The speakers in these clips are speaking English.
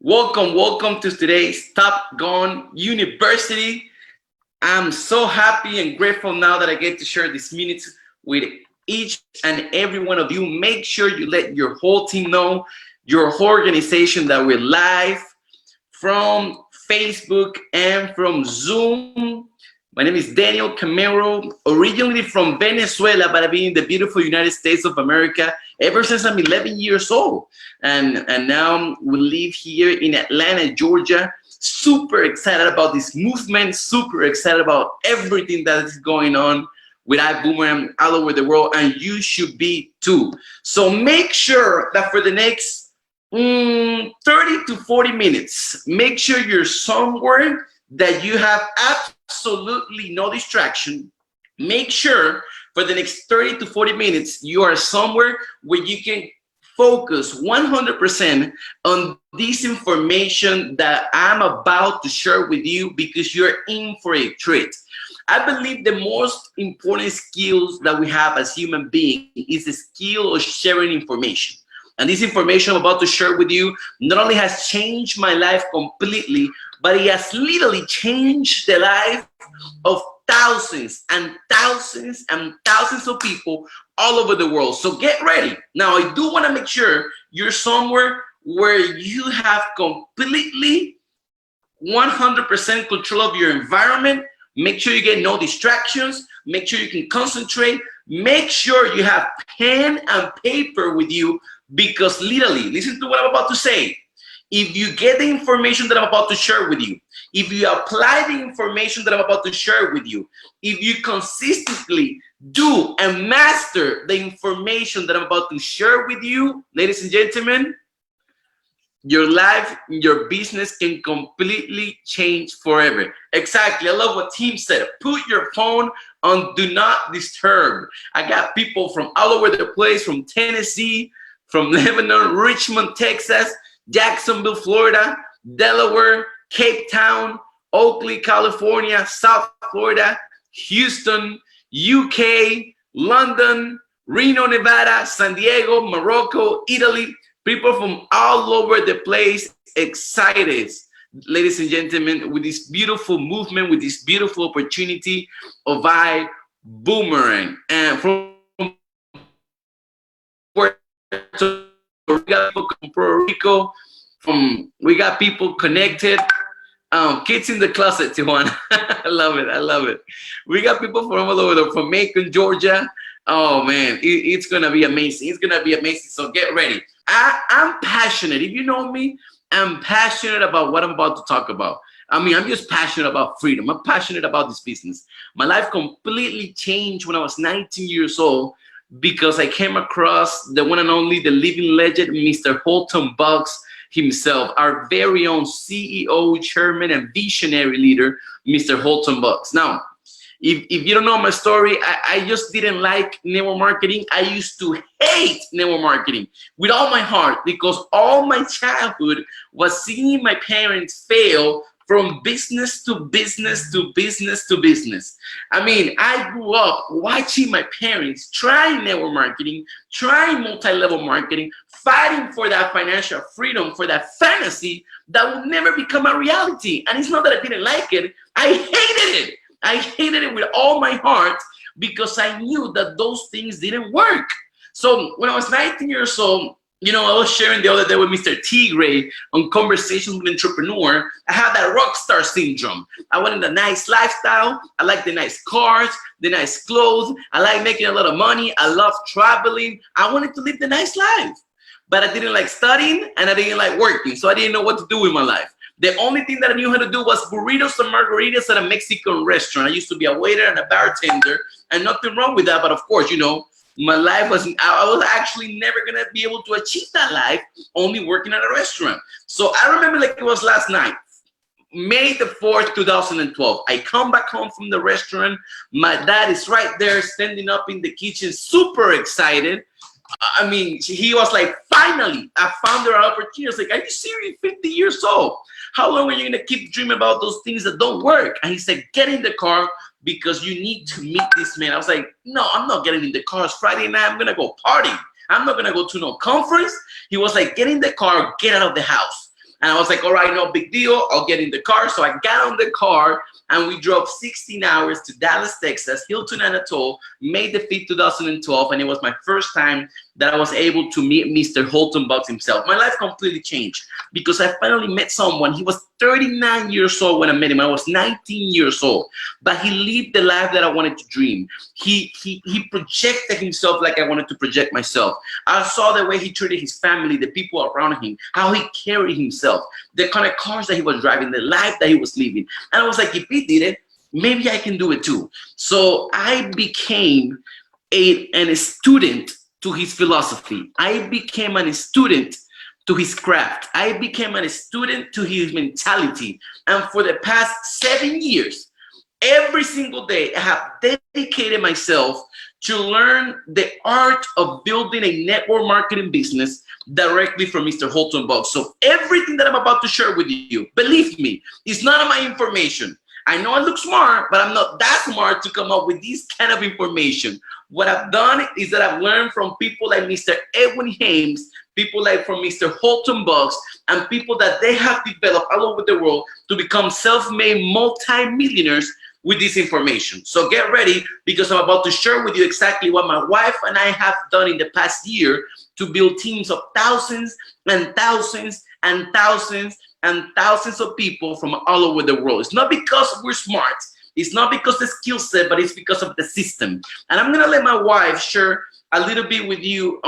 Welcome to today's Top Gun University. I'm so happy and grateful now that I get to share these minutes with each and every one of you. Make sure you let your whole team know, your whole organization, that we're live from Facebook and from Zoom. My name is Daniel Camero, originally from Venezuela, but I've been in the beautiful United States of America ever since I'm 11 years old. And now we live here in Atlanta, Georgia. Super excited about this movement, super excited about everything that is going on with ibuumerang all over the world, and you should be too. So make sure that for the next 30 to 40 minutes, make sure you're somewhere that you have absolutely no distraction. Make sure for the next 30 to 40 minutes, you are somewhere where you can focus 100% on this information that I'm about to share with you, because you're in for a treat. I believe the most important skills that we have as human beings is the skill of sharing information. And this information I'm about to share with you not only has changed my life completely, but it has literally changed the life of thousands and thousands and thousands of people all over the world. So get ready. Now, I do want to make sure you're somewhere where you have completely 100% control of your environment. Make sure you get no distractions. Make sure you can concentrate. Make sure you have pen and paper with you, because literally, listen to what I'm about to say. If you get the information that I'm about to share with you, if you apply the information that I'm about to share with you, if you consistently do and master the information that I'm about to share with you, ladies and gentlemen, your life, your business can completely change forever. Exactly. I love what Tim said. Put your phone on do not disturb. I got people from all over the place, from Tennessee, from Lebanon, Richmond, Texas, Jacksonville, Florida, Delaware, Cape Town, Oakley, California, South Florida, Houston, UK, London, Reno, Nevada, San Diego, Morocco, Italy. People from all over the place excited, ladies and gentlemen, with this beautiful movement, with this beautiful opportunity of ibuumerang. And from we got people from Puerto Rico, we got people connected. Kids in the closet, Tijuana. I love it. I love it. We got people from all over, from Macon, Georgia. Oh man, it's gonna be amazing. It's gonna be amazing. So get ready. I'm passionate. If you know me, I'm passionate about what I'm about to talk about. I mean, I'm just passionate about freedom. I'm passionate about this business. My life completely changed when I was 19 years old, because I came across the one and only, the living legend, Mr. Holton Bucks himself, our very own CEO, chairman, and visionary leader, Mr. Holton Bucks. Now, if you don't know my story, I just didn't like network marketing. I used to hate network marketing with all my heart, because all my childhood was seeing my parents fail from business to business to business to business. I mean, I grew up watching my parents trying network marketing, trying multi-level marketing, fighting for that financial freedom, for that fantasy that would never become a reality. And it's not that I didn't like it, I hated it. I hated it with all my heart, because I knew that those things didn't work. So when I was 19 years old, you know, I was sharing the other day with Mr. T. Gray on Conversations with Entrepreneur. I had that rock star syndrome. I wanted a nice lifestyle. I like the nice cars, the nice clothes. I like making a lot of money. I love traveling. I wanted to live the nice life. But I didn't like studying, and I didn't like working. So I didn't know what to do with my life. The only thing that I knew how to do was burritos and margaritas at a Mexican restaurant. I used to be a waiter and a bartender, and nothing wrong with that. But of course, you know, my life wasn't, I was actually never going to be able to achieve that life only working at a restaurant. So I remember like it was last night, May the 4th, 2012. I come back home from the restaurant. My dad is right there standing up in the kitchen, super excited. I mean, he was like, finally, I found our opportunity. I was like, are you serious? 50 years old. How long are you going to keep dreaming about those things that don't work? And he said, get in the car, because you need to meet this man. I was like, no, I'm not getting in the car. It's Friday night. I'm going to go party. I'm not going to go to no conference. He was like, get in the car, get out of the house. And I was like, all right, no big deal. I'll get in the car. So I got on the car and we drove 16 hours to Dallas, Texas, Hilton and Atoll, May the 5th, 2012. And it was my first time that I was able to meet Mr. Holton Bucks himself. My life completely changed because I finally met someone. He was 39 years old when I met him. I was 19 years old, but he lived the life that I wanted to dream. He projected himself like I wanted to project myself. I saw the way he treated his family, the people around him, how he carried himself, the kind of cars that he was driving, the life that he was living. And I was like, if he did it, maybe I can do it too. So I became a student to his philosophy. I became a student to his craft. I became a student to his mentality. And for the past 7 years, every single day, I have dedicated myself to learn the art of building a network marketing business directly from Mr. Holton Bucks. So everything that I'm about to share with you, believe me, is none of my information. I know I look smart, but I'm not that smart to come up with this kind of information. What I've done is that I've learned from people like Mr. Edwin Hames, people like from Mr. Holton Bucks, and people that they have developed all over the world to become self-made multi-millionaires with this information. So get ready, because I'm about to share with you exactly what my wife and I have done in the past year to build teams of thousands and thousands and thousands and thousands of people from all over the world. It's not because we're smart. It's not because the skill set, but it's because of the system. And I'm gonna let my wife share a little bit with you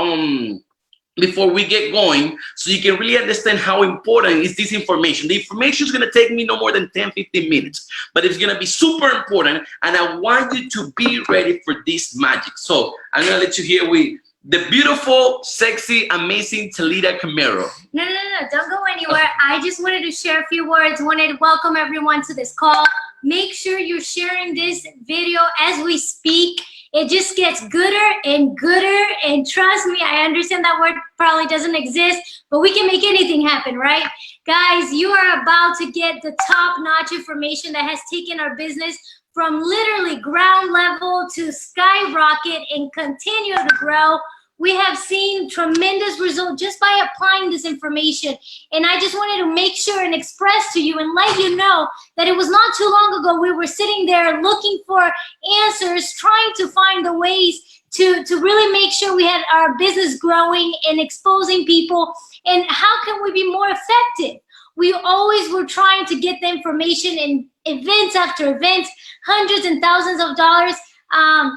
before we get going, so you can really understand how important is this information. The information is gonna take me no more than 10, 15 minutes, but it's gonna be super important, and I want you to be ready for this magic. So I'm gonna let you hear with the beautiful, sexy, amazing Talita Camero. No, don't go anywhere. I just wanted to share a few words. Wanted to welcome everyone to this call. Make sure you're sharing this video as we speak. It just gets gooder and gooder, and trust me, I understand that word probably doesn't exist, but we can make anything happen, right? Guys, you are about to get the top-notch information that has taken our business from literally ground level to skyrocket and continue to grow. We have seen tremendous results just by applying this information. And I just wanted to make sure and express to you and let you know that it was not too long ago we were sitting there looking for answers, trying to find the ways to really make sure we had our business growing and exposing people. And how can we be more effective? We always were trying to get the information in events after events, hundreds and thousands of dollars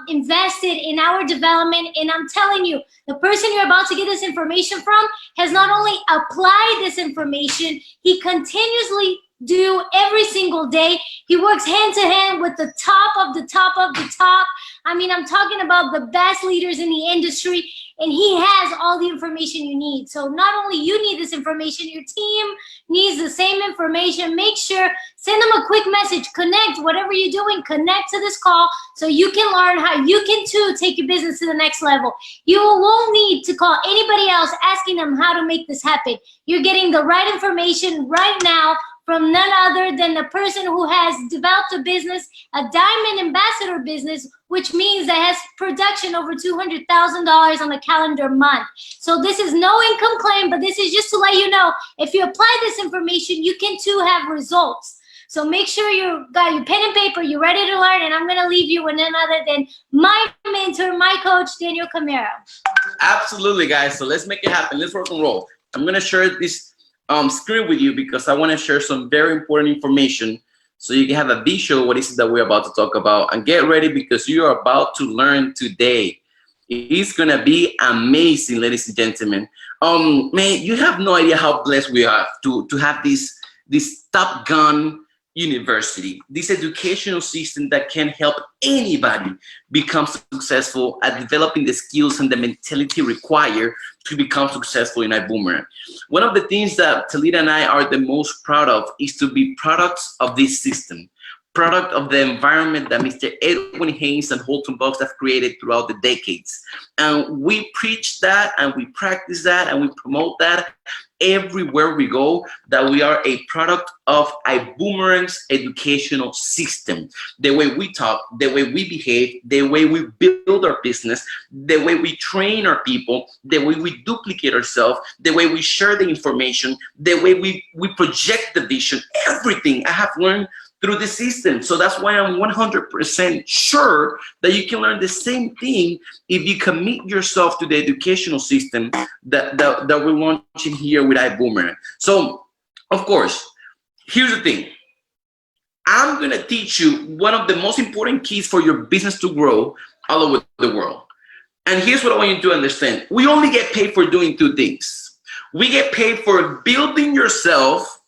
invested in our development. And I'm telling you, the person you're about to get this information from has not only applied this information, he continuously do every single day. He works hand to hand with the top of the top of the top. I mean, I'm talking about the best leaders in the industry, and he has all the information you need. So not only you need this information, your team needs the same information. Make sure, send them a quick message, connect, whatever you're doing, connect to this call so you can learn how you can too take your business to the next level. You won't need to call anybody else asking them how to make this happen. You're getting the right information right now from none other than the person who has developed a business, a diamond ambassador business, which means that has production over $200,000 on a calendar month. So this is no income claim, but this is just to let you know, if you apply this information, you can too have results. So make sure you got your pen and paper, you're ready to learn, and I'm gonna leave you with none other than my mentor, my coach, Daniel Camero. Absolutely, guys. So let's make it happen. Let's rock and roll. I'm gonna share this screen with you because I want to share some very important information so you can have a visual what is it that we're about to talk about. And get ready because you are about to learn today. It's gonna be amazing, ladies and gentlemen. Man, you have no idea how blessed we are to have this Top Gun university, this educational system that can help anybody become successful at developing the skills and the mentality required to become successful in ibuumerang. One of the things that Talita and I are the most proud of is to be products of this system, product of the environment that Mr. Edwin Hames and Holton Bucks have created throughout the decades. And we preach that, and we practice that, and we promote that everywhere we go that we are a product of ibuumerang's educational system. The way we talk, the way we behave, the way we build our business, the way we train our people, the way we duplicate ourselves, the way we share the information, the way we project the vision, everything I have learned through the system. So that's why I'm 100% sure that you can learn the same thing if you commit yourself to the educational system that we're launching here with ibuumerang. So, of course, here's the thing. I'm gonna teach you one of the most important keys for your business to grow all over the world. And here's what I want you to understand. We only get paid for doing two things. We get paid for building yourself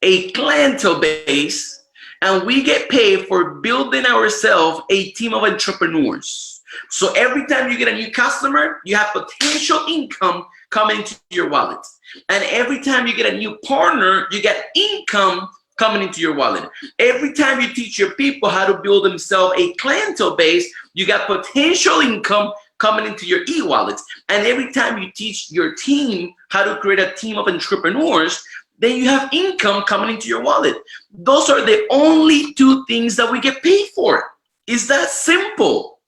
a clientele base, and we get paid for building ourselves a team of entrepreneurs. So every time you get a new customer, you have potential income coming into your wallet. And every time you get a new partner, you get income coming into your wallet. Every time you teach your people how to build themselves a clientele base, you got potential income coming into your e-wallets. And every time you teach your team how to create a team of entrepreneurs, then you have income coming into your wallet. Those are the only two things that we get paid for. It's that simple.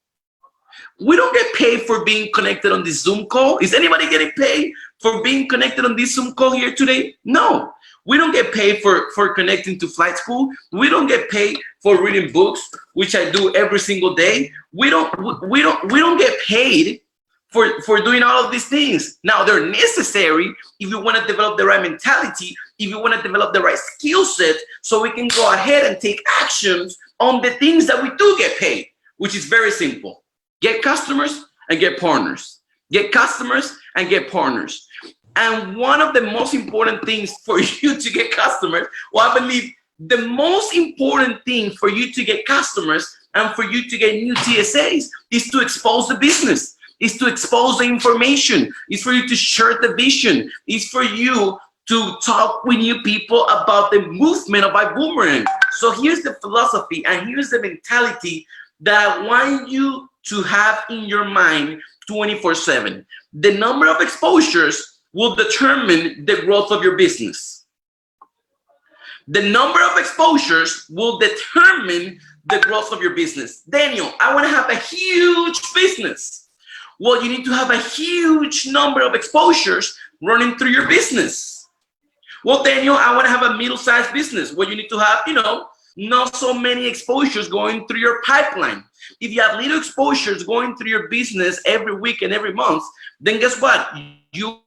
We don't get paid for being connected on this Zoom call. Is anybody getting paid for being connected on this Zoom call here today? No. We don't get paid for connecting to flight school. We don't get paid for reading books, which I do every single day. We don't get paid for doing all of these things. Now, they're necessary if you want to develop the right mentality, if you want to develop the right skill set, so we can go ahead and take actions on the things that we do get paid, which is very simple. Get customers and get partners. Get customers and get partners. And one of the most important things for you to get customers, well, I believe the most important thing for you to get customers and for you to get new TSAs is to expose the business. Is to expose the information, is for you to share the vision, is for you to talk with new people about the movement of ibuumerang. So here's the philosophy and here's the mentality that I want you to have in your mind 24/7. The number of exposures will determine the growth of your business. The number of exposures will determine the growth of your business. Daniel, I want to have a huge business. Well, you need to have a huge number of exposures running through your business. Well, Daniel, I want to have a middle-sized business. Well, you need to have, not so many exposures going through your pipeline. If you have little exposures going through your business every week and every month, then guess what? You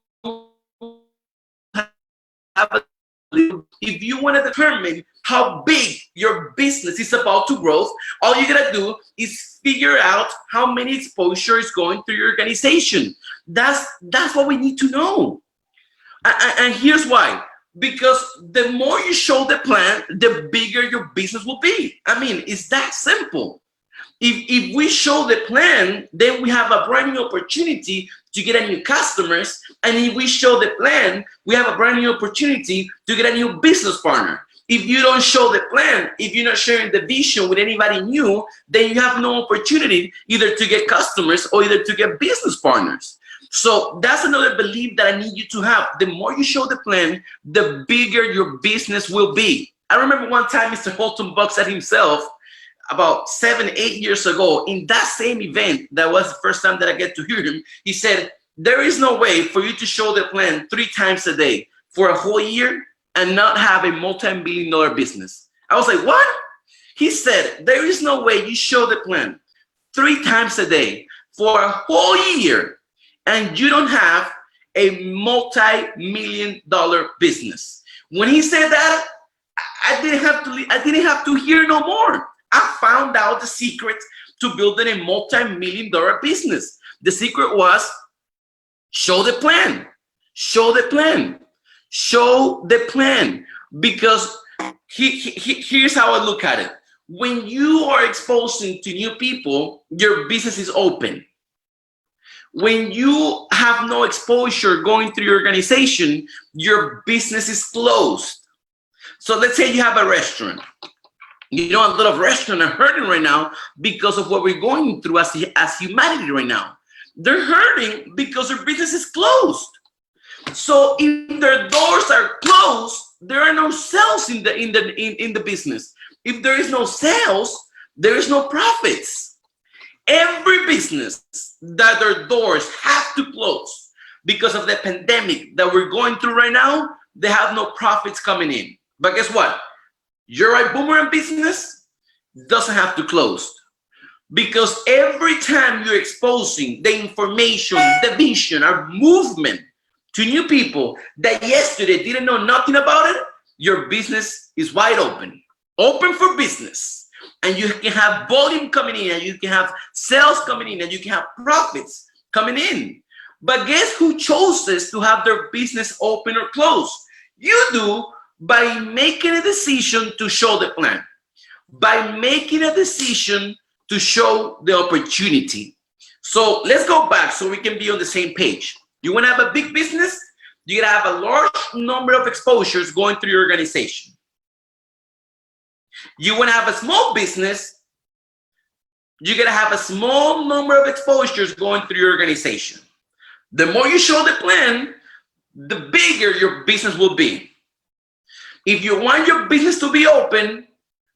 have a little, if you want to determine how big your business is about to grow, all you gotta do is figure out how many exposure is going through your organization. That's what we need to know. And here's why. Because the more you show the plan, the bigger your business will be. I mean, it's that simple. If we show the plan, then we have a brand new opportunity to get a new customers. And if we show the plan, we have a brand new opportunity to get a new business partner. If you don't show the plan, if you're not sharing the vision with anybody new, then you have no opportunity either to get customers or either to get business partners. So that's another belief that I need you to have. The more you show the plan, the bigger your business will be. I remember one time Mr. Holton Buck said himself about 7-8 years ago in that same event, that was the first time that I get to hear him. He said, there is no way for you to show the plan 3 times a day for a whole year and not have a multi-million-dollar business. I was like, what? He said, there is no way you show the plan 3 times a day for a whole year and you don't have a multi-million-dollar business. When he said that, I didn't have to hear no more. I found out the secret to building a multi-million-dollar business. The secret was show the plan, show the plan. Show the plan, because here's how I look at it. When you are exposing to new people, your business is open. When you have no exposure going through your organization, your business is closed. So let's say you have a restaurant. A lot of restaurants are hurting right now because of what we're going through as humanity right now. They're hurting because their business is closed. So if their doors are closed, there are no sales in the business. If there is no sales, there is no profits. Every business that their doors have to close because of the pandemic that we're going through right now, they have no profits coming in. But guess what? Your ibuumerang business doesn't have to close, because every time you're exposing the information, the vision, our movement to new people that yesterday didn't know nothing about it, your business is wide open for business. And you can have volume coming in, and you can have sales coming in, and you can have profits coming in. But guess who chooses to have their business open or closed? You do, by making a decision to show the plan, by making a decision to show the opportunity. So let's go back so we can be on the same page. You want to have a big business? You gotta have a large number of exposures going through your organization. You want to have a small business? You gotta have a small number of exposures going through your organization. The more you show the plan, the bigger your business will be. If you want your business to be open,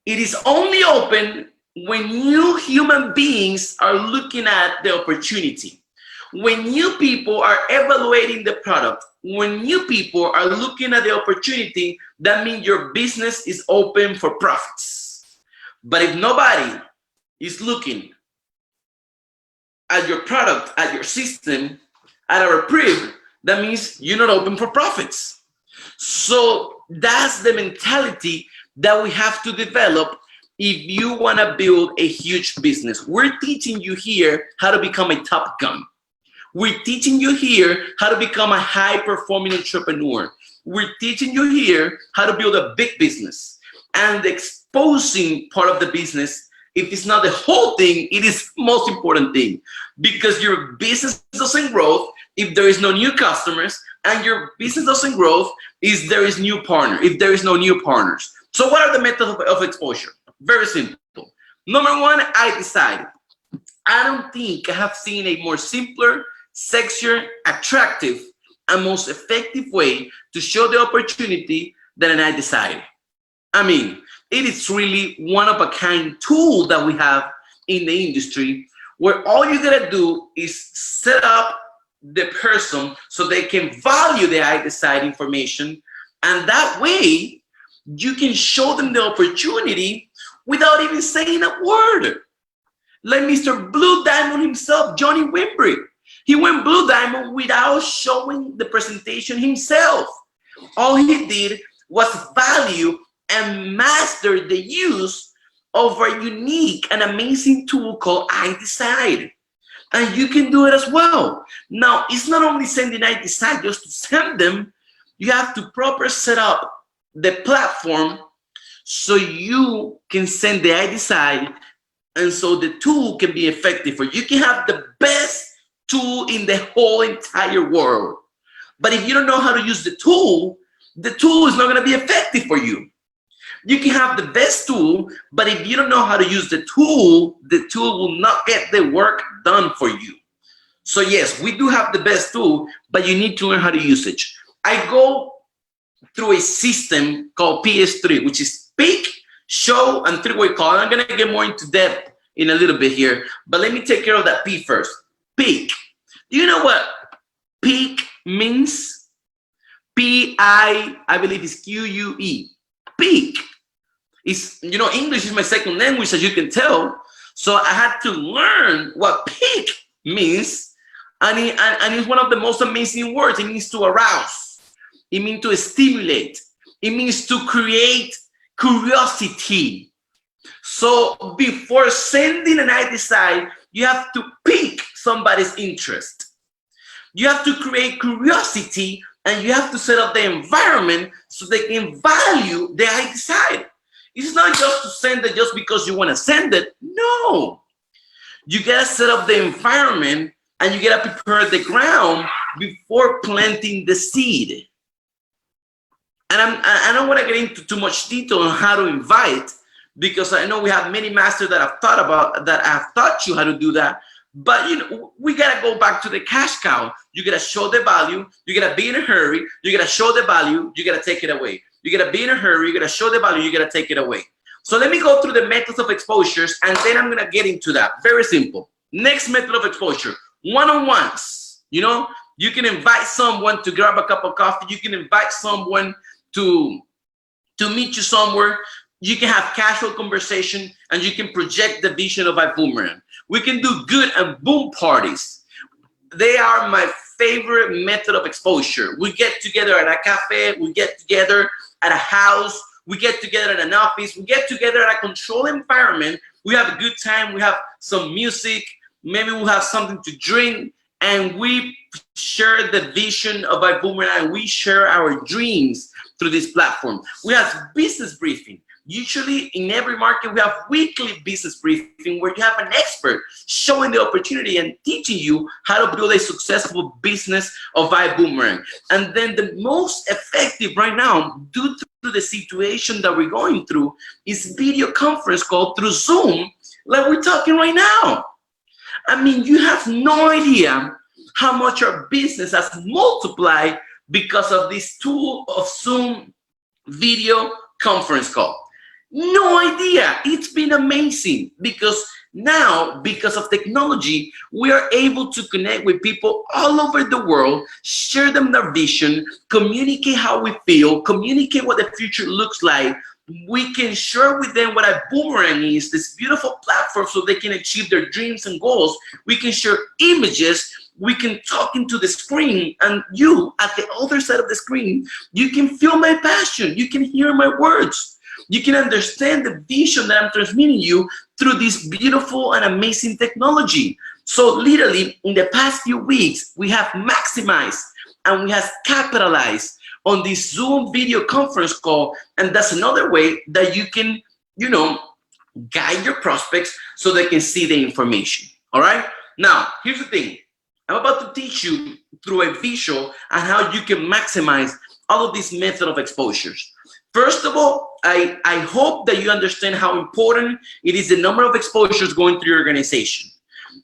it is only open when you human beings are looking at the opportunity. When you people are evaluating the product, when you people are looking at the opportunity, that means your business is open for profits. But if nobody is looking at your product, at your system, at our reprieve, that means you're not open for profits. So that's the mentality that we have to develop if you want to build a huge business. We're teaching you here how to become a top gun. We're teaching you here how to become a high-performing entrepreneur. We're teaching you here how to build a big business. And the exposing part of the business, if it's not the whole thing, it is the most important thing. Because your business doesn't grow if there is no new customers, and your business doesn't grow if there is new partner, if there is no new partners. So what are the methods of exposure? Very simple. Number one, I decide. I don't think I have seen a more simpler, sexier, attractive, and most effective way to show the opportunity than an I decide. I mean, it is really one of a kind tool that we have in the industry, where all you gotta do is set up the person so they can value the I decide information, and that way you can show them the opportunity without even saying a word. Like Mr. Blue Diamond himself, Johnny Wimbrey. He went Blue Diamond without showing the presentation himself. All he did was value and master the use of a unique and amazing tool called I Decide. And you can do it as well. Now, it's not only sending I Decide just to send them. You have to properly set up the platform so you can send the I Decide, and so the tool can be effective for you. You can have the best tool in the whole entire world. But if you don't know how to use the tool is not going to be effective for you. You can have the best tool, but if you don't know how to use the tool will not get the work done for you. So yes, we do have the best tool, but you need to learn how to use it. I go through a system called PS3, which is pick, show, and three-way call. I'm going to get more into depth in a little bit here, but let me take care of that P first. Pick. Do you know what pick means? I believe is Q-U-E. Pick. It's, English is my second language, as you can tell. So I had to learn what pick means. And it's one of the most amazing words. It means to arouse. It means to stimulate. It means to create curiosity. So before sending an I Decide, you have to pique somebody's interest. You have to create curiosity, and you have to set up the environment so they can value the I Decide. It's not just to send it just because you want to send it. No. You got to set up the environment, and you got to prepare the ground before planting the seed. And I don't want to get into too much detail on how to invite, because I know we have many masters that have taught you how to do that. But we gotta go back to the cash cow. You gotta show the value. You gotta be in a hurry. You gotta show the value. You gotta take it away. You gotta be in a hurry. You gotta show the value. You gotta take it away. So let me go through the methods of exposures, and then I'm gonna get into that. Very simple. Next method of exposure: one-on-ones. You can invite someone to grab a cup of coffee. You can invite someone to meet you somewhere. You can have casual conversation, and you can project the vision of ibuumerang. We can do good and boom parties. They are my favorite method of exposure. We get together at a cafe. We get together at a house. We get together at an office. We get together at a controlled environment. We have a good time. We have some music. Maybe we'll have something to drink. And we share the vision of ibuumerang. We share our dreams through this platform. We have business briefing. Usually in every market, we have weekly business briefing where you have an expert showing the opportunity and teaching you how to build a successful business of ibuumerang. And then the most effective right now, due to the situation that we're going through, is video conference call through Zoom, like we're talking right now. I mean, you have no idea how much our business has multiplied because of this tool of Zoom video conference call. No idea. It's been amazing because now, because of technology, we are able to connect with people all over the world, share them their vision, communicate how we feel, communicate what the future looks like. We can share with them what ibuumerang is, this beautiful platform so they can achieve their dreams and goals. We can share images. We can talk into the screen, and you at the other side of the screen, you can feel my passion. You can hear my words. You can understand the vision that I'm transmitting you through this beautiful and amazing technology. So literally, in the past few weeks, we have maximized and we have capitalized on this Zoom video conference call. And that's another way that you can, guide your prospects so they can see the information. All right? Now, here's the thing. I'm about to teach you through a visual on how you can maximize all of these methods of exposures. First of all, I hope that you understand how important it is the number of exposures going through your organization.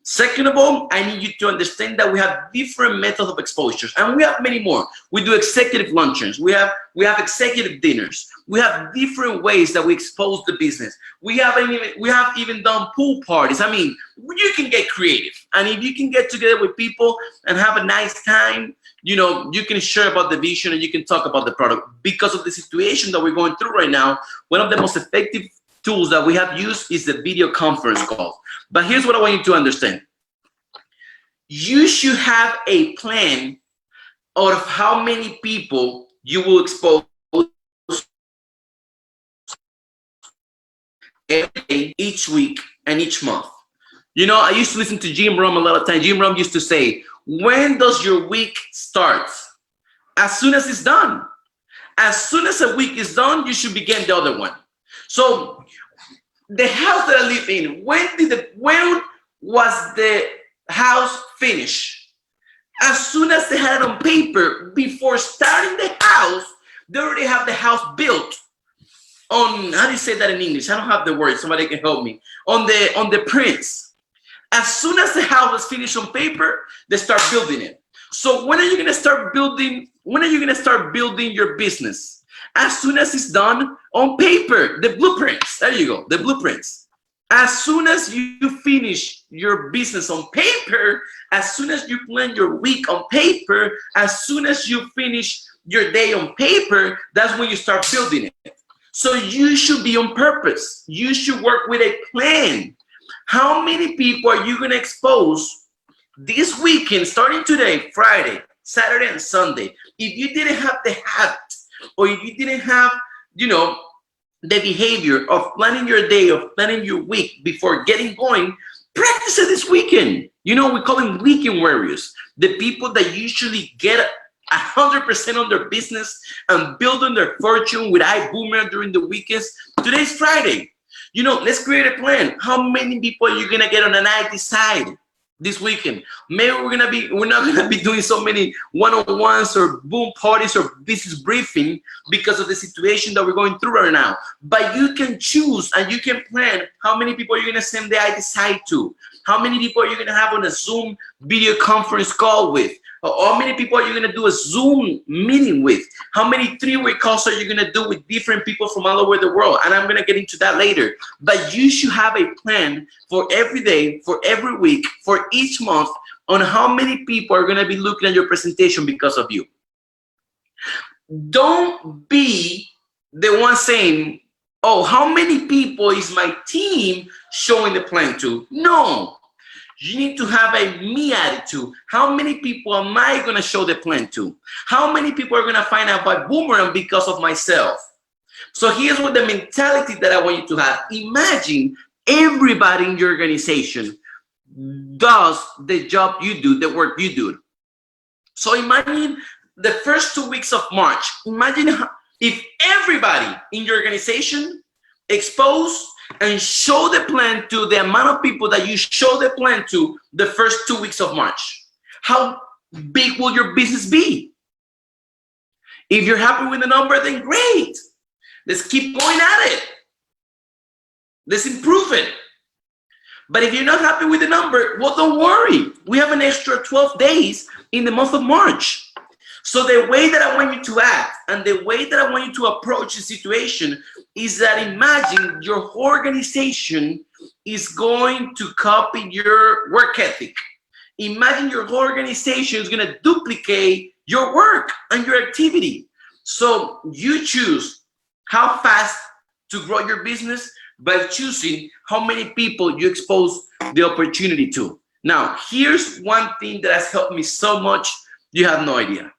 Second of all, I need you to understand that we have different methods of exposures, and we have many more. We do executive luncheons. We have executive dinners. We have different ways that we expose the business. We have even done pool parties. I mean, you can get creative, and if you can get together with people and have a nice time, you can share about the vision and you can talk about the product. Because of the situation that we're going through right now, one of the most effective tools that we have used is the video conference call. But here's what I want you to understand. You should have a plan of how many people you will expose every day, each week, and each month. I used to listen to Jim Rohn a lot of times. Jim Rohn used to say, when does your week start? As soon as it's done. As soon as a week is done, you should begin the other one. So the house that I live in, when was the house finished? As soon as they had it on paper, before starting the house, they already have the house built on, how do you say that in English? I don't have the word, somebody can help me. On the prints. As soon as the house was finished on paper, they start building it. So when are you gonna start building? When are you gonna start building your business? As soon as it's done on paper, the blueprints. There you go, the blueprints. As soon as you finish your business on paper, as soon as you plan your week on paper, as soon as you finish your day on paper, that's when you start building it. So you should be on purpose. You should work with a plan. How many people are you going to expose this weekend, starting today, Friday, Saturday, and Sunday? If you didn't have the habit, or if you didn't have, the behavior of planning your day, of planning your week before getting going, practice it this weekend. We call them weekend warriors. The people that usually get 100% on their business and build on their fortune with ibuumerang during the weekends. Today's Friday. Let's create a plan. How many people are you gonna get on an IT side this weekend? Maybe we're not gonna be doing so many one-on-ones or boom parties or business briefing because of the situation that we're going through right now. But you can choose and you can plan how many people you're gonna send the IT side to. How many people are you going to have on a Zoom video conference call with? How many people are you going to do a Zoom meeting with? How many three-way calls are you going to do with different people from all over the world? And I'm going to get into that later. But you should have a plan for every day, for every week, for each month on how many people are going to be looking at your presentation because of you. Don't be the one saying, oh, how many people is my team showing the plan to? No. You need to have a me attitude. How many people am I going to show the plan to? How many people are going to find out about Boomerang because of myself? So here's what the mentality that I want you to have. Imagine everybody in your organization does the job you do, the work you do. So imagine the first 2 weeks of March. Imagine if everybody in your organization expose and show the plan to the amount of people that you show the plan to the first 2 weeks of March. How big will your business be? If you're happy with the number, then great. Let's keep going at it. Let's improve it. But if you're not happy with the number, well, don't worry. We have an extra 12 days in the month of March. So the way that I want you to act and the way that I want you to approach the situation is that imagine your organization is going to copy your work ethic. Imagine your organization is going to duplicate your work and your activity. So you choose how fast to grow your business by choosing how many people you expose the opportunity to. Now, here's one thing that has helped me so much, you have no idea.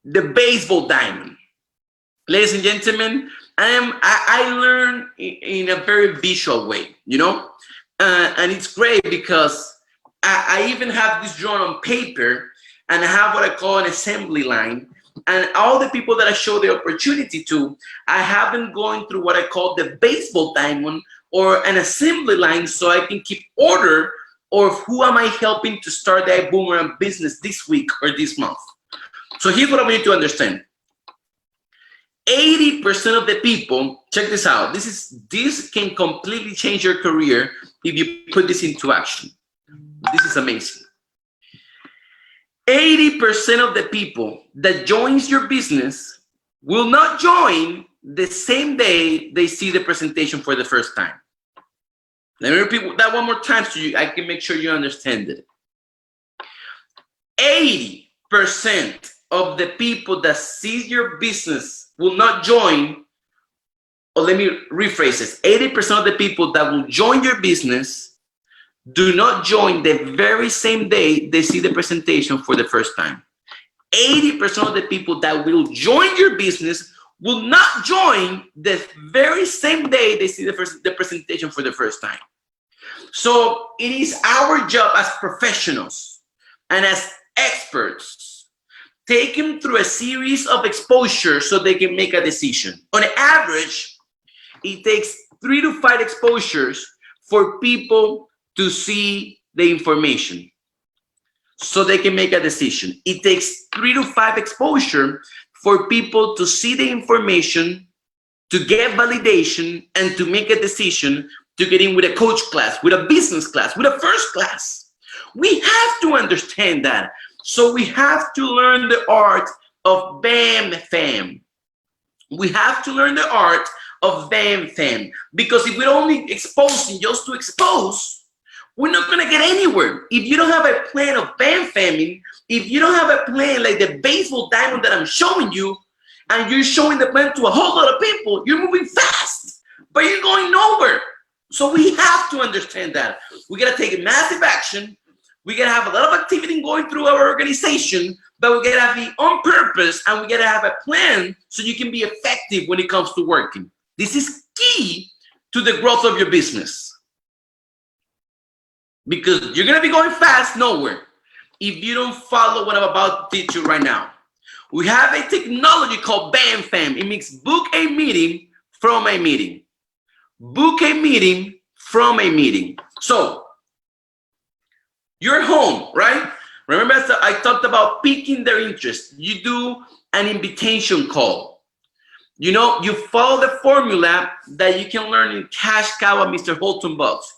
The baseball diamond. Ladies and gentlemen, I learn in a very visual way, you know, and it's great because I even have this drawn on paper, and I have what I call an assembly line. And all the people that I show the opportunity to, I have them going through what I call the baseball diamond or an assembly line, so I can keep order of who am I helping to start that Boomerang business this week or this month. So here's what I want you to understand. 80% of the people, check this out. This can completely change your career if you put this into action. This is amazing. 80% of the people that joins your business will not join the same day they see the presentation for the first time. Let me repeat that one more time so I can make sure you understand it. 80% of the people that see your business will not join, or let me rephrase this. 80% of the people that will join your business do not join the very same day they see the presentation for the first time. 80% of the people that will join your business will not join the very same day they see the presentation for the first time. So it is our job as professionals and as experts, take them through a series of exposure so they can make a decision. On average, it takes 3 to 5 exposures for people to see the information so they can make a decision. It takes 3 to 5 exposure for people to see the information, to get validation, and to make a decision to get in with a coach class, with a business class, with a first class. We have to understand that. So we have to learn the art of BAM fam. We have to learn the art of BAM fam, because if we're only exposing just to expose, we're not going to get anywhere. If you don't have a plan of BAM famming, if you don't have a plan like the baseball diamond that I'm showing you, and you're showing the plan to a whole lot of people, you're moving fast, but you're going nowhere. So we have to understand that. We got to take massive action. We got to have a lot of activity going through our organization, but we got to be on purpose, and we got to have a plan so you can be effective when it comes to working. This is key to the growth of your business, because you're going to be going fast nowhere if you don't follow what I'm about to teach you right now. We have a technology called BAM fam. It means book a meeting from a meeting. Book a meeting from a meeting. So you're home, right? Remember I talked about piquing their interest. You do an invitation call. You know, you follow the formula that you can learn in Cash Cow and Mr. Holton Bucks.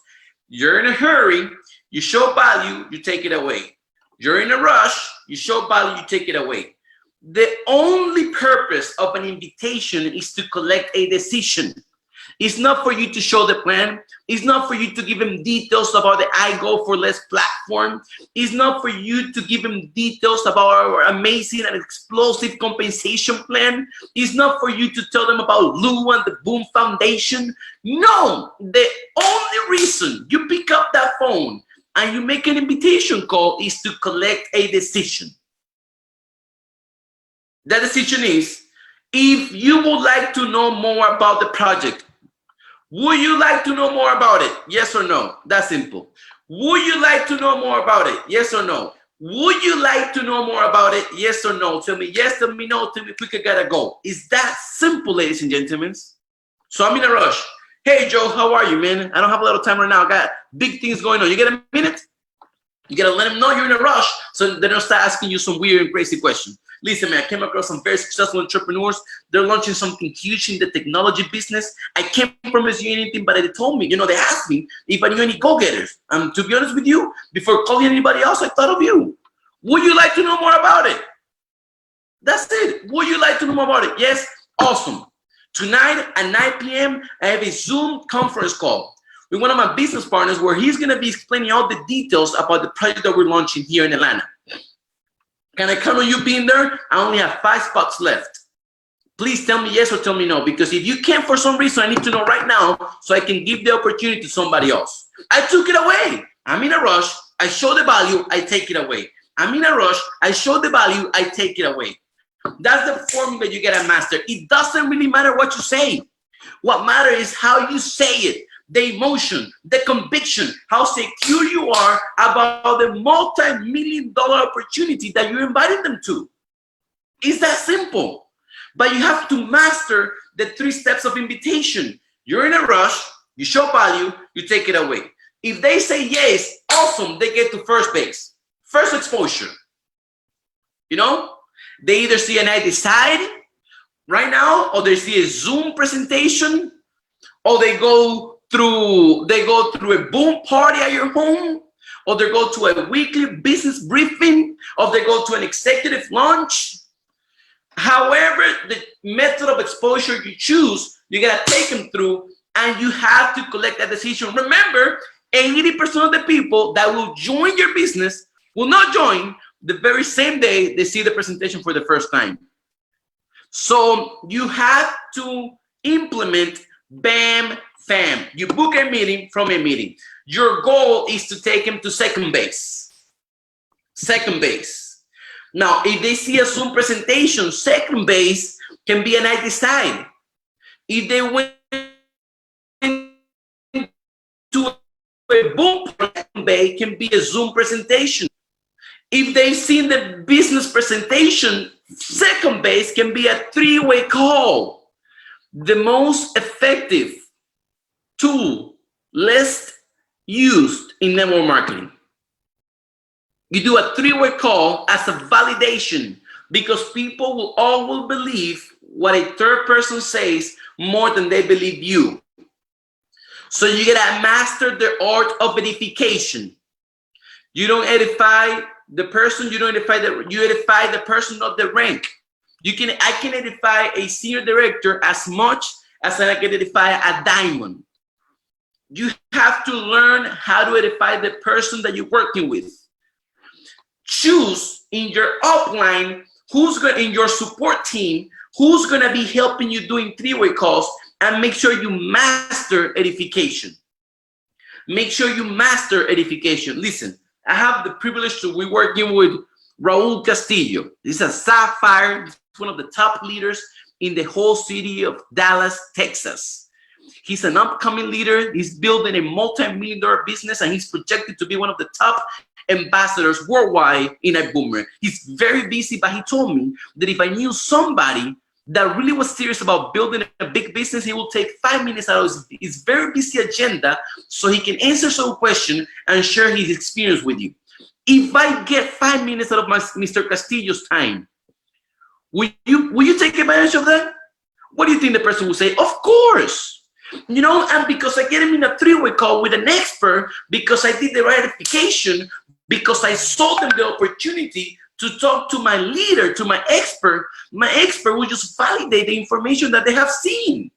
You're in a hurry, you show value, you take it away. You're in a rush, you show value, you take it away. The only purpose of an invitation is to collect a decision. It's not for you to show the plan. It's not for you to give him details about the I Go For Less platform. It's not for you to give him details about our amazing and explosive compensation plan. It's not for you to tell them about Lou and the Boom Foundation. No, the only reason you pick up that phone and you make an invitation call is to collect a decision. That decision is, if you would like to know more about the project, would you like to know more about it? Yes or no? That's simple. Would you like to know more about it? Yes or no? Would you like to know more about it? Yes or no? Tell me yes, tell me no, tell me quick, I gotta go. It's that simple, ladies and gentlemen. So I'm in a rush. Hey, Joe, how are you, man? I don't have a lot of time right now. I got big things going on. You get a minute? You gotta let them know you're in a rush so they don't start asking you some weird and crazy questions. Listen, man, I came across some very successful entrepreneurs. They're launching something huge in the technology business. I can't promise you anything, but they told me, they asked me if I knew any go-getters. To be honest with you, before calling anybody else, I thought of you. Would you like to know more about it? That's it. Would you like to know more about it? Yes? Awesome. Tonight at 9 p.m., I have a Zoom conference call with one of my business partners where he's going to be explaining all the details about the project that we're launching here in Atlanta. Can I count on you being there? I only have 5 spots left. Please tell me yes or tell me no, because if you can't for some reason, I need to know right now so I can give the opportunity to somebody else. I took it away. I'm in a rush. I show the value. I take it away. I'm in a rush. I show the value. I take it away. That's the formula you gotta master. It doesn't really matter what you say. What matters is how you say it. The emotion, the conviction, how secure you are about the multi-million-dollar opportunity that you invited them to. It's that simple. But you have to master the 3 steps of invitation. You're in a rush, you show value, you take it away. If they say yes, awesome, they get to first base. First exposure. They either see an I decide right now, or they see a Zoom presentation, or they go through a boom party at your home, or they go to a weekly business briefing, or they go to an executive lunch. However, the method of exposure you choose, you gotta take them through, and you have to collect that decision. Remember, 80% of the people that will join your business will not join the very same day they see the presentation for the first time. So you have to implement BAM, FAM. You book a meeting from a meeting. Your goal is to take them to second base. Second base. Now, if they see a Zoom presentation, second base can be an I decide. If they went to a boom, second base can be a Zoom presentation. If they've seen the business presentation, second base can be a 3-way call. The most effective tool less used in network marketing. You do a 3-way call as a validation, because people will always believe what a third person says more than they believe you. So you gotta master the art of edification. You don't edify the person, you edify the person, not the rank. I can edify a senior director as much as I can edify a diamond. You have to learn how to edify the person that you're working with. Choose in your upline in your support team, who's gonna be helping you doing 3-way calls, and make sure you master edification. Make sure you master edification. Listen, I have the privilege to be working with Raul Castillo. He's a sapphire, he's one of the top leaders in the whole city of Dallas, Texas. He's an upcoming leader. He's building a multi-million-dollar business, and he's projected to be one of the top ambassadors worldwide in ibuumerang. He's very busy, but he told me that if I knew somebody that really was serious about building a big business, he will take 5 minutes out of his very busy agenda so he can answer some question and share his experience with you. If I get 5 minutes out of Mr. Castillo's time, will you take advantage of that? What do you think the person will say? Of course. You know, and because I get him in a three-way call with an expert, because I did the ratification, because I sold them the opportunity to talk to my leader, to my expert will just validate the information that they have seen.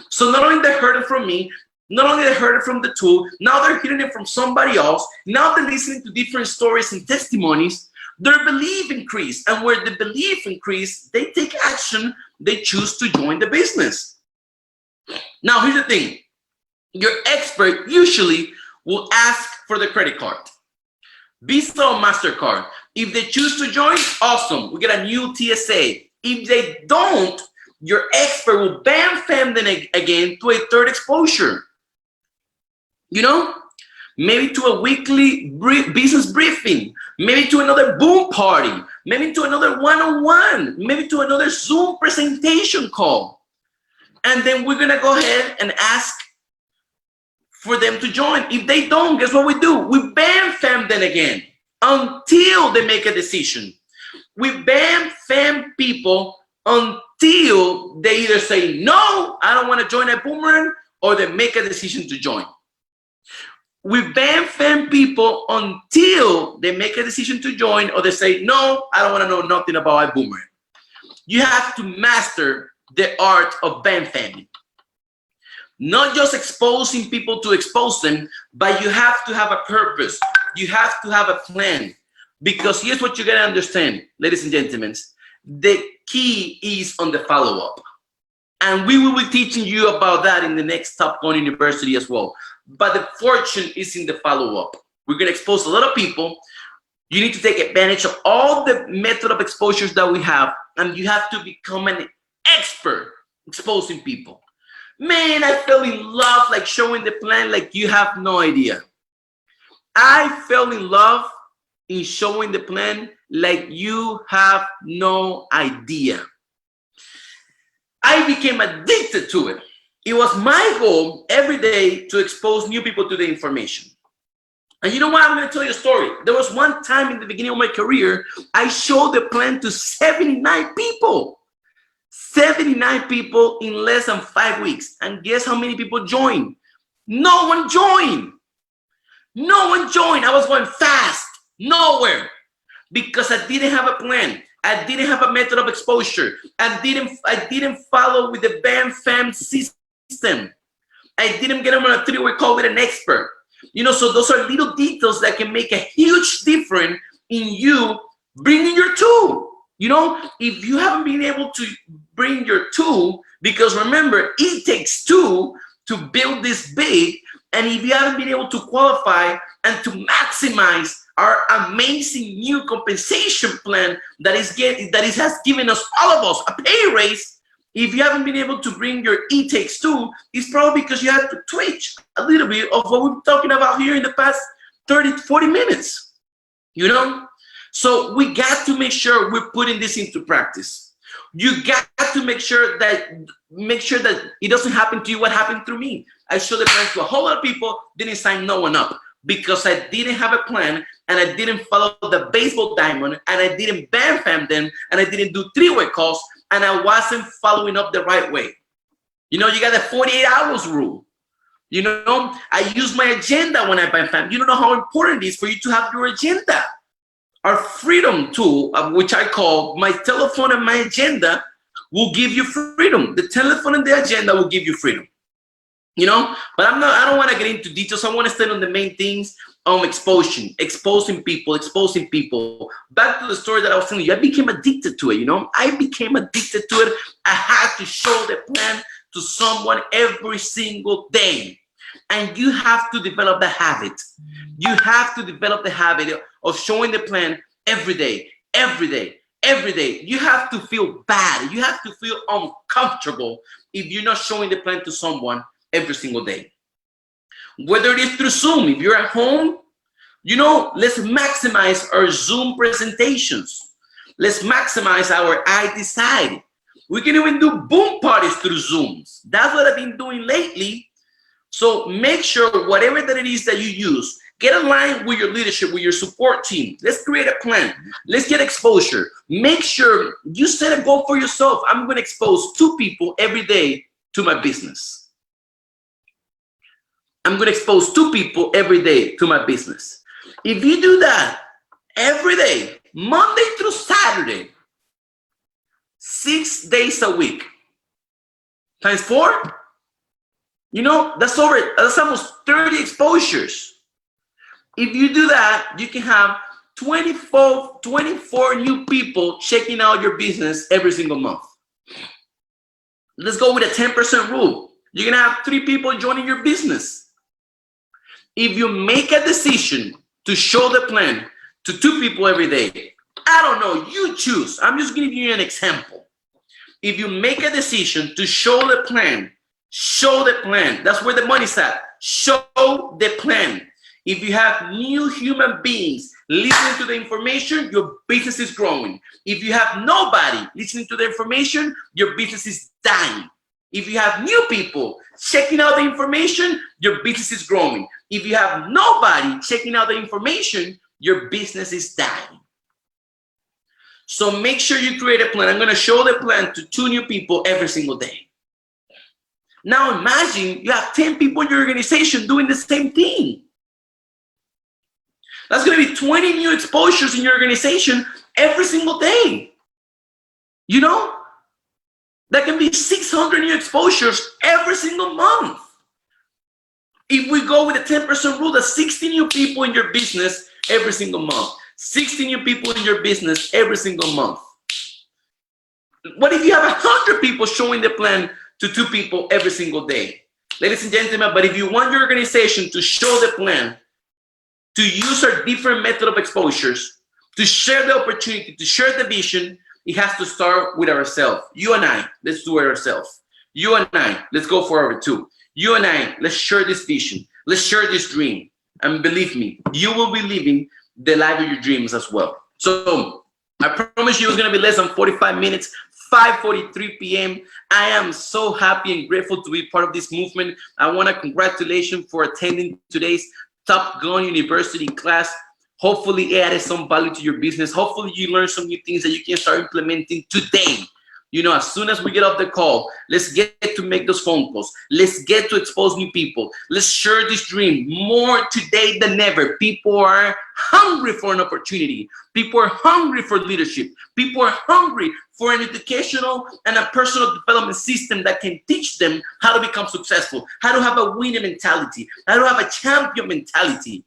So not only they heard it from me, not only they heard it from the tool, now they're hearing it from somebody else. Now they're listening to different stories and testimonies. Their belief increased, and where the belief increased, they take action. They choose to join the business. Now, here's the thing. Your expert usually will ask for the credit card, Visa or MasterCard. If they choose to join, awesome. We get a new TSA. If they don't, your expert will bam-fam them again to a third exposure. You know, maybe to a weekly business briefing, maybe to another boom party, maybe to another one-on-one, maybe to another Zoom presentation call. And then we're gonna go ahead and ask for them to join. If they don't, guess what we do? We bam-fam them again until they make a decision. We bam-fam people until they either say, no, I don't wanna join ibuumerang, or they make a decision to join. We bam-fam people until they make a decision to join, or they say, no, I don't want to know nothing about ibuumerang. You have to master the art of bam-famming. Not just exposing people to expose them, but you have to have a purpose. You have to have a plan. Because here's what you got to understand, ladies and gentlemen. The key is on the follow-up. And we will be teaching you about that in the next Top Gun University as well. But the fortune is in the follow-up. We're going to expose a lot of people. You need to take advantage of all the method of exposures that we have, and you have to become an expert exposing people. Man, I fell in love like showing the plan like you have no idea. I fell in love in showing the plan like you have no idea. I became addicted to it. It was my goal every day to expose new people to the information. And you know what? I'm going to tell you a story. There was one time in the beginning of my career, I showed the plan to 79 people. 79 people in less than 5 weeks. And guess how many people joined? No one joined. No one joined. I was going fast. Nowhere. Because I didn't have a plan. I didn't have a method of exposure. I didn't follow with the bam-fam system. I didn't get them on a three-way call with an expert. You know, so those are little details that can make a huge difference in you bringing your tool. You know, if you haven't been able to bring your tool, because remember, it takes two to build this big. And if you haven't been able to qualify and to maximize our amazing new compensation plan that has given us, all of us, a pay raise, if you haven't been able to bring your e-takes two, it's probably because you have to twitch a little bit of what we've been talking about here in the past 30 to 40 minutes, you know? So we got to make sure we're putting this into practice. You got to make sure that it doesn't happen to you what happened to me. I showed the plan to a whole lot of people, didn't sign no one up because I didn't have a plan, and I didn't follow the baseball diamond, and I didn't bam-fam them, and I didn't do three-way calls, and I wasn't following up the right way. You know, you got the 48 hours rule. You know, I use my agenda when I bam-fam. You don't know how important it is for you to have your agenda. Our freedom tool, which I call my telephone and my agenda, will give you freedom. The telephone and the agenda will give you freedom. You know, but I don't want to get into details. I want to stay on the main things on exposing people. Back to the story that I was telling you, I became addicted to it, you know. I became addicted to it. I had to show the plan to someone every single day. And you have to develop the habit. You have to develop the habit of showing the plan every day. You have to feel bad. You have to feel uncomfortable if you're not showing the plan to someone every single day. Whether it is through Zoom, if you're at home, you know, let's maximize our Zoom presentations. Let's maximize our I Decide. We can even do boom parties through Zooms. That's what I've been doing lately. So make sure whatever that it is that you use, get aligned with your leadership, with your support team. Let's create a plan. Let's get exposure. Make sure you set a goal for yourself. I'm going to expose 2 people every day to my business. I'm going to expose 2 people every day to my business. If you do that every day, Monday through Saturday, 6 days a week, times 4, you know, that's almost 30 exposures. If you do that, you can have 24 new people checking out your business every single month. Let's go with a 10% rule. You're going to have 3 people joining your business. If you make a decision to show the plan to 2 people every day, I don't know, you choose. I'm just giving you an example. If you make a decision to show the plan, that's where the money's at. Show the plan. If you have new human beings listening to the information, your business is growing. If you have nobody listening to the information, your business is dying. If you have new people checking out the information, your business is growing. If you have nobody checking out the information, your business is dying. So make sure you create a plan. I'm going to show the plan to 2 new people every single day. Now imagine you have 10 people in your organization doing the same thing. That's going to be 20 new exposures in your organization every single day. You know, that can be 600 new exposures every single month. If we go with a 10% rule, that's 60 new people in your business every single month. 60 new people in your business every single month. What if you have 100 people showing the plan to 2 people every single day? Ladies and gentlemen, but if you want your organization to show the plan, to use our different method of exposures, to share the opportunity, to share the vision, it has to start with ourselves. You and I, let's do it ourselves. You and I, let's go forward too. You and I, let's share this vision. Let's share this dream. And believe me, you will be living the life of your dreams as well. So I promise you it's going to be less than 45 minutes, 5:43 p.m. I am so happy and grateful to be part of this movement. I want to congratulate you for attending today's Top Gun University class. Hopefully it added some value to your business. Hopefully you learned some new things that you can start implementing today. You know, as soon as we get off the call, let's get to make those phone calls. Let's get to expose new people. Let's share this dream more today than ever. People are hungry for an opportunity. People are hungry for leadership. People are hungry for an educational and a personal development system that can teach them how to become successful, how to have a winning mentality, how to have a champion mentality.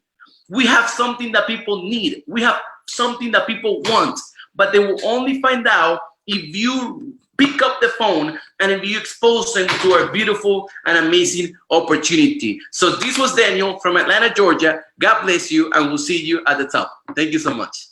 We have something that people need. We have something that people want, but they will only find out if you pick up the phone and if you expose them to our beautiful and amazing opportunity. So this was Daniel from Atlanta, Georgia. God bless you, and we'll see you at the top. Thank you so much.